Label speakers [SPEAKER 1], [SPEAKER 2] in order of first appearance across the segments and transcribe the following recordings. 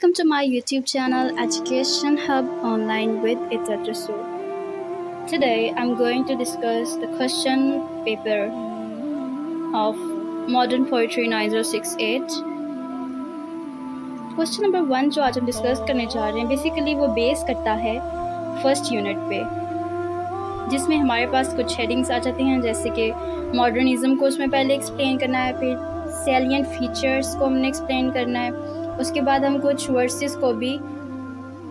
[SPEAKER 1] Welcome to my YouTube channel Education Hub Online with Izzat Rasool. Today I'm going to discuss the question paper of Modern Poetry 9068. Question number 1 जो आज हम discuss करने जा रहे हैं basically वो base करता है फर्स्ट यूनिट पे, जिसमें हमारे पास कुछ हेडिंग्स आ जाती हैं, जैसे कि मॉडर्निज़म को उसमें पहले एक्सप्लेन करना है, फिर सैलिएंट फीचर्स को हमने एक्सप्लेन करना है, उसके बाद हम कुछ वर्सेस को भी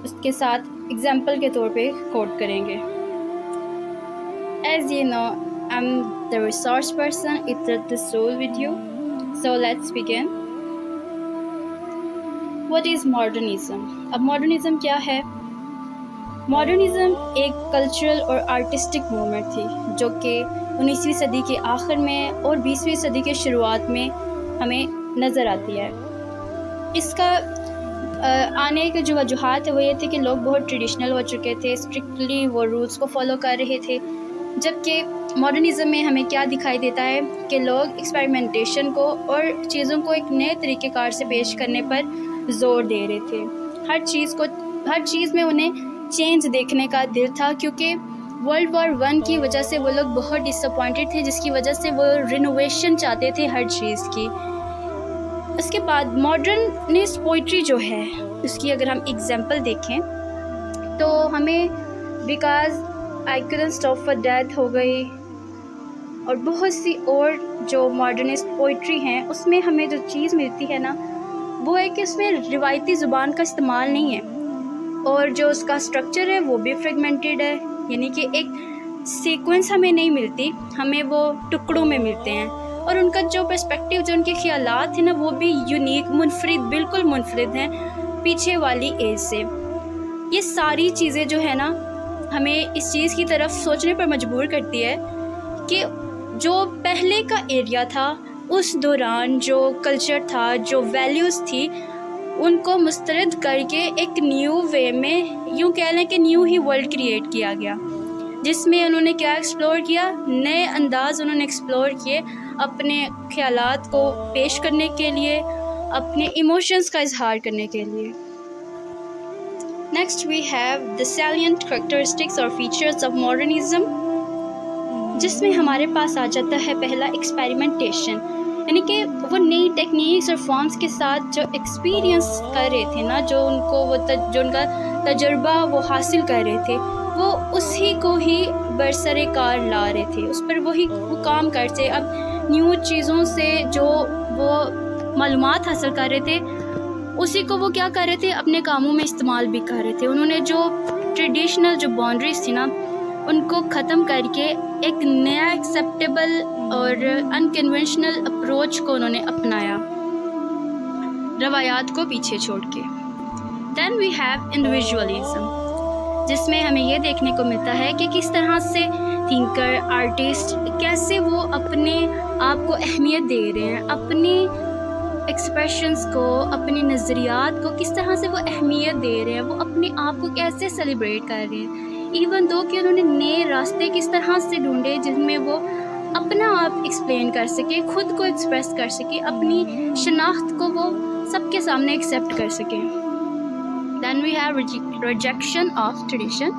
[SPEAKER 1] उसके साथ एग्जाम्पल के तौर पे कोट करेंगे. As you know, I'm the resource person, Izzat Rasool with you. So let's begin. What is modernism? अब मॉडर्निज़म क्या है? मॉडर्निज़म एक कल्चरल और आर्टिस्टिक मूवमेंट थी जो कि 19वीं सदी के आखिर में और 20वीं सदी के शुरुआत में हमें नज़र आती है. इसका आने के जो वजूहात है वो ये थे कि लोग बहुत ट्रेडिशनल हो चुके थे, स्ट्रिक्टली वो रूल्स को फॉलो कर रहे थे, जबकि मॉडर्निज़म में हमें क्या दिखाई देता है कि लोग एक्सपेरिमेंटेशन को और चीज़ों को एक नए तरीक़ेकार से पेश करने पर ज़ोर दे रहे थे. हर चीज़ में उन्हें चेंज देखने का दिल था, क्योंकि वर्ल्ड वॉर 1 की वजह से वो लोग बहुत डिसअपॉइंटेड थे, जिसकी वजह से वो रिनोवेशन चाहते थे हर चीज़ की. उसके बाद मॉडर्निस्ट पोइट्री जो है उसकी अगर हम एग्जांपल देखें तो हमें because I couldn't stop for death हो गई और बहुत सी और जो मॉडर्निस्ट पोइट्री हैं उसमें हमें जो चीज़ मिलती है ना वो है कि उसमें रिवायती ज़ुबान का इस्तेमाल नहीं है और जो उसका स्ट्रक्चर है वो भी फ्रेगमेंटेड है, यानी कि एक सीक्वेंस हमें नहीं मिलती, हमें वो टुकड़ों में मिलते हैं और उनका जो पर्सपेक्टिव जो उनके ख्यालात हैं ना वो भी यूनिक बिल्कुल मुनफरिद हैं पीछे वाली एज से. ये सारी चीज़ें जो है ना हमें इस चीज़ की तरफ सोचने पर मजबूर करती है कि जो पहले का एरिया था उस दौरान जो कल्चर था, जो वैल्यूज़ थी, उनको मुस्तरद करके एक न्यू वे में यूँ कह लें कि न्यू ही वर्ल्ड क्रिएट किया गया, जिसमें उन्होंने क्या एक्सप्लोर किया, नए अंदाज़ उन्होंने एक्सप्लोर किए अपने ख्यालात को पेश करने के लिए, अपने इमोशंस का इजहार करने के लिए. Next we have the salient characteristics और फीचर्स ऑफ मॉडर्निज़म, जिसमें हमारे पास आ जाता है पहला एक्सपेरिमेंटेशन, यानी कि वो नई टेक्निक्स और फॉर्म्स के साथ जो एक्सपीरियंस कर रहे थे ना, जो उनका तजुर्बा वो हासिल कर रहे थे, वो उसी को ही बरसरे कार ला रहे थे, उस पर वो काम करते. अब न्यू चीज़ों से जो वो मालूमात हासिल कर रहे थे उसी को वो क्या कर रहे थे, अपने कामों में इस्तेमाल भी कर रहे थे. उन्होंने जो ट्रेडिशनल जो बाउंड्रीज थी ना उनको ख़त्म करके एक नया एक्सेप्टेबल और अनकन्वेंशनल अप्रोच को उन्होंने अपनाया, रवायात को पीछे छोड़ के. देन वी हैव इंडिविजुअलिज्म, जिसमें हमें ये देखने को मिलता है कि किस तरह से थिंकर, आर्टिस्ट कैसे वो अपने आप को अहमियत दे रहे हैं, अपनी एक्सप्रेशंस को, अपने नज़रियात को किस तरह से वो अहमियत दे रहे हैं, वो अपने आप को कैसे सेलिब्रेट कर रहे हैं, इवन दो कि उन्होंने नए रास्ते किस तरह से ढूंढे जिसमें वो अपना आप एक्सप्लेन कर सके, खुद को एक्सप्रेस कर सके, अपनी शनाख्त को वो सबके सामने एक्सेप्ट कर सके. Then we have rejection of tradition,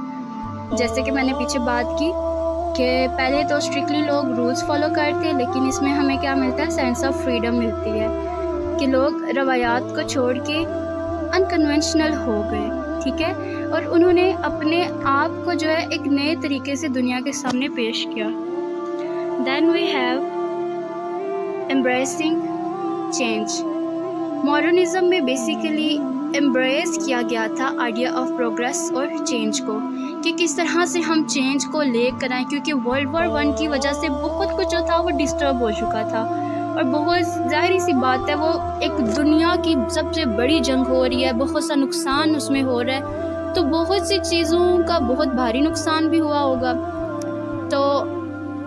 [SPEAKER 1] जैसे कि मैंने पीछे बात की कि पहले तो स्ट्रिक्टली लोग रूल्स फॉलो करते, लेकिन इसमें हमें क्या मिलता है, सेंस ऑफ फ्रीडम मिलती है कि लोग रवायात को छोड़ के अनकन्वेंशनल हो गए, ठीक है, और उन्होंने अपने आप को जो है एक नए तरीके से दुनिया के सामने पेश किया. Then we have embracing change. Modernism में बेसिकली एम्ब्रेस किया गया था आइडिया ऑफ प्रोग्रेस और चेंज को, कि किस तरह से हम चेंज को लेकर आएँ, क्योंकि वर्ल्ड वॉर 1 की वजह से बहुत कुछ जो था वो डिस्टर्ब हो चुका था और बहुत ज़ाहिर सी बात है वो एक दुनिया की सबसे बड़ी जंग हो रही है, बहुत सा नुकसान उसमें हो रहा है, तो बहुत सी चीज़ों का बहुत भारी नुकसान भी हुआ होगा, तो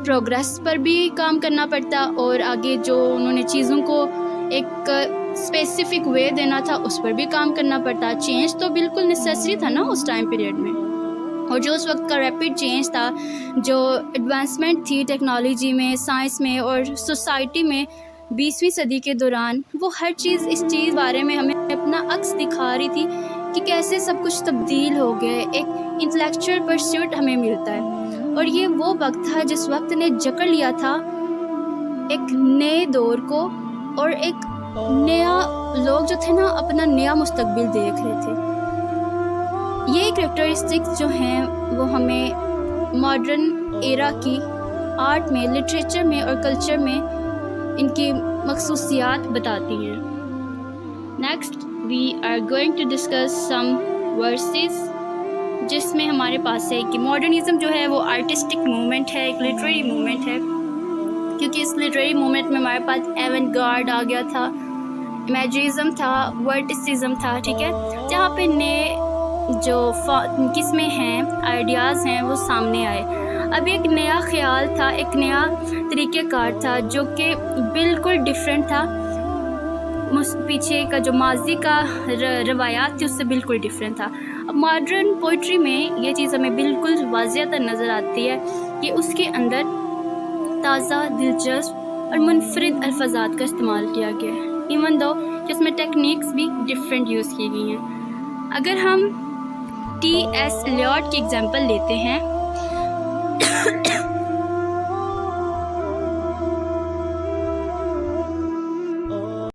[SPEAKER 1] प्रोग्रेस पर भी काम करना पड़ता और आगे जो उन्होंने चीज़ों को एक स्पेसिफिक वे देना था उस पर भी काम करना पड़ता. चेंज तो बिल्कुल नेसेसरी था ना उस टाइम पीरियड में, और जो उस वक्त का रैपिड चेंज था, जो एडवांसमेंट थी टेक्नोलॉजी में, साइंस में और सोसाइटी में, 20ویں صدی کے دوران وہ ہر چیز اس چیز بارے میں ہمیں اپنا عکس دکھا رہی تھی کہ کیسے سب کچھ تبدیل ہو گیا ہے، ایک انٹلیکچوئل پرسیوٹ ہمیں ملتا ہے، اور یہ وہ وقت تھا جس وقت نے جکڑ لیا تھا ایک نئے دور کو، اور ایک نیا لوگ جو تھے نا اپنا نیا مستقبل دیکھ رہے تھے۔ یہ کریکٹرسٹکس جو ہیں وہ ہمیں ماڈرن ایرا کی آرٹ میں، لٹریچر میں اور کلچر میں ان کی مخصوصیات بتاتی ہیں۔ Next we are going to discuss some verses, جس میں ہمارے پاس ہے کہ ماڈرنزم جو ہے وہ آرٹسٹک موومنٹ ہے، ایک لٹریری موومنٹ ہے، کیونکہ اس لٹریری موومنٹ میں ہمارے پاس ایونٹ گارڈ آ گیا تھا، امیجرزم تھا، ورٹسزم تھا، ٹھیک ہے، جہاں پہ نئے جو قسمیں ہیں، آئیڈیاز ہیں، وہ سامنے آئے۔ اب ایک نیا خیال تھا، ایک نیا طریقہ کار تھا جو کہ بالکل ڈیفرنٹ تھا، پیچھے کا جو ماضی کا روایات تھی اس سے بالکل ڈیفرنٹ تھا۔ اب ماڈرن پوئٹری میں یہ چیز ہمیں بالکل واضح تر نظر آتی ہے کہ اس کے اندر تازہ، دلچسپ اور منفرد الفاظات کا استعمال کیا گیا ہے، ایون دو کہ اس میں ٹیکنیکس بھی ڈفرینٹ یوز کی گئی ہیں۔ اگر ہم ٹی ایس ایلیوٹ کی ایگزامپل لیتے ہیں